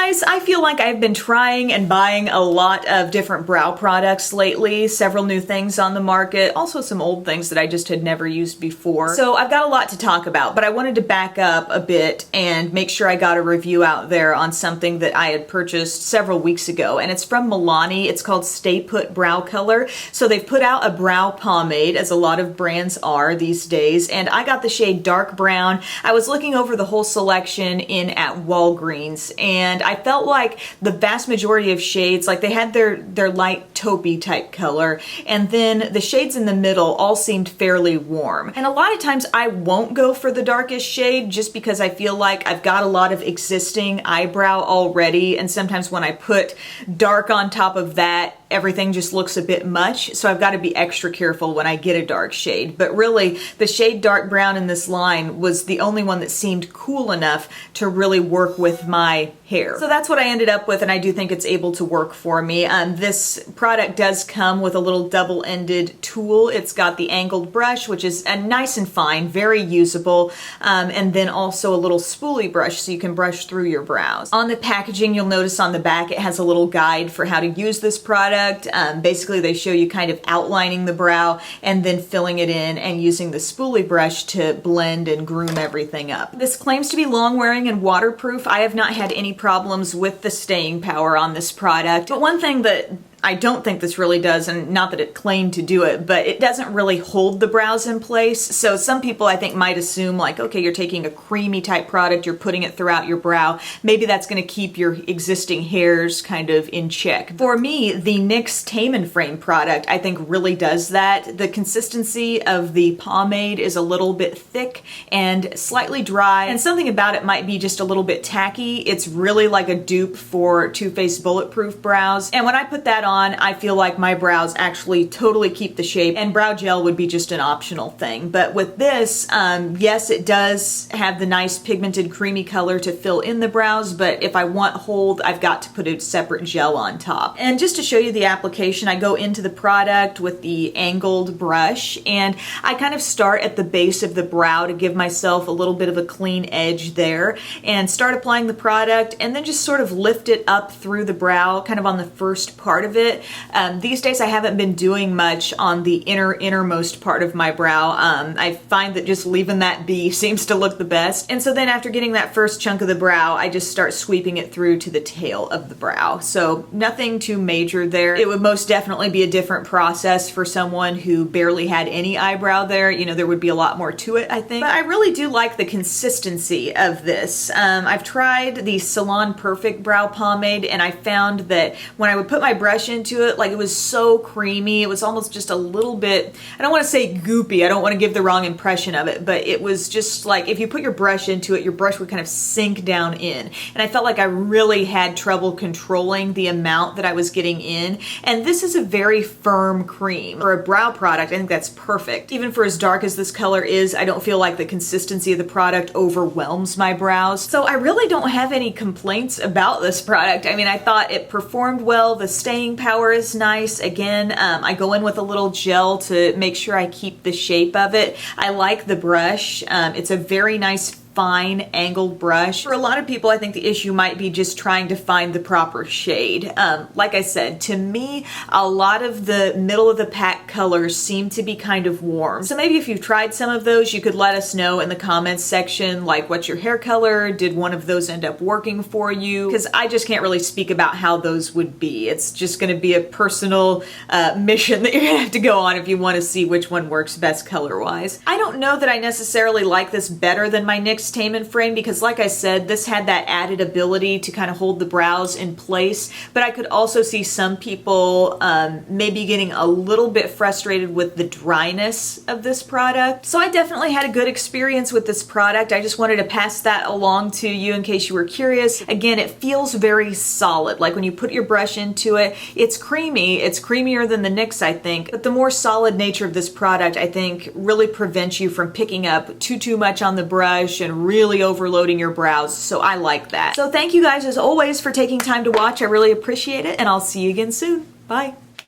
guys, I feel like I've been trying and buying a lot of different brow products lately, several new things on the market, also some old things that I just had never used before. So I've got a lot to talk about, but I wanted to back up a bit and make sure I got a review out there on something that I had purchased several weeks ago, and it's from Milani. It's called Stay Put Brow Color. So they've put out a brow pomade, as a lot of brands are these days, and I got the shade dark brown. I was looking over the whole selection in at Walgreens, and I felt like the vast majority of shades, like they had their light taupey type color, and then the shades in the middle all seemed fairly warm. And a lot of times I won't go for the darkest shade just because I feel like I've got a lot of existing eyebrow already, and sometimes when I put dark on top of that, everything just looks a bit much, so I've got to be extra careful when I get a dark shade. But really, the shade dark brown in this line was the only one that seemed cool enough to really work with my hair. So that's what I ended up with, and I do think it's able to work for me. This product does come with a little double-ended tool. It's got the angled brush, which is nice and fine, very usable, and then also a little spoolie brush so you can brush through your brows. On the packaging, you'll notice on the back it has a little guide for how to use this product. Basically, they show you kind of outlining the brow and then filling it in and using the spoolie brush to blend and groom everything up. This claims to be long wearing and waterproof. I have not had any problems with the staying power on this product, but one thing that I don't think this really does, and not that it claimed to do it, but it doesn't really hold the brows in place. So some people I think might assume like, okay, you're taking a creamy type product, you're putting it throughout your brow. Maybe that's going to keep your existing hairs kind of in check. For me, the NYX Tame and Frame product I think really does that. The consistency of the pomade is a little bit thick and slightly dry, and something about it might be just a little bit tacky. It's really like a dupe for Too Faced Bulletproof Brows, and when I put that on, I feel like my brows actually totally keep the shape, and brow gel would be just an optional thing. But with this, yes, it does have the nice pigmented creamy color to fill in the brows, but if I want hold, I've got to put a separate gel on top. And just to show you the application, I go into the product with the angled brush, and I kind of start at the base of the brow to give myself a little bit of a clean edge there, and start applying the product, and then just sort of lift it up through the brow, kind of on the first part of it. These days I haven't been doing much on the innermost part of my brow. I find that just leaving that be seems to look the best. And so then after getting that first chunk of the brow, I just start sweeping it through to the tail of the brow. So nothing too major there. It would most definitely be a different process for someone who barely had any eyebrow there. You know, there would be a lot more to it, I think. But I really do like the consistency of this. I've tried the Salon Perfect brow pomade, and I found that when I would put my brush into it, like it was so creamy. It was almost just a little bit, I don't want to say goopy, I don't want to give the wrong impression of it, but it was just like if you put your brush into it, your brush would kind of sink down in. And I felt like I really had trouble controlling the amount that I was getting in. And this is a very firm cream. For a brow product, I think that's perfect. Even for as dark as this color is, I don't feel like the consistency of the product overwhelms my brows. So I really don't have any complaints about this product. I mean, I thought it performed well. The staying power is nice. Again, I go in with a little gel to make sure I keep the shape of it. I like the brush. It's a very nice fine angled brush. For a lot of people, I think the issue might be just trying to find the proper shade. Like I said, to me, a lot of the middle of the pack colors seem to be kind of warm. So maybe if you've tried some of those, you could let us know in the comments section, like what's your hair color? Did one of those end up working for you? Because I just can't really speak about how those would be. It's just going to be a personal mission that you're going to have to go on if you want to see which one works best color-wise. I don't know that I necessarily like this better than my NYX Tame and Frame, because like I said, this had that added ability to kind of hold the brows in place, but I could also see some people maybe getting a little bit frustrated with the dryness of this product. So I definitely had a good experience with this product. I just wanted to pass that along to you in case you were curious. Again, it feels very solid. Like when you put your brush into it, it's creamy. It's creamier than the NYX, I think, but the more solid nature of this product, I think, really prevents you from picking up too much on the brush and really overloading your brows, so I like that. So thank you guys as always for taking time to watch. I really appreciate it, and I'll see you again soon. Bye.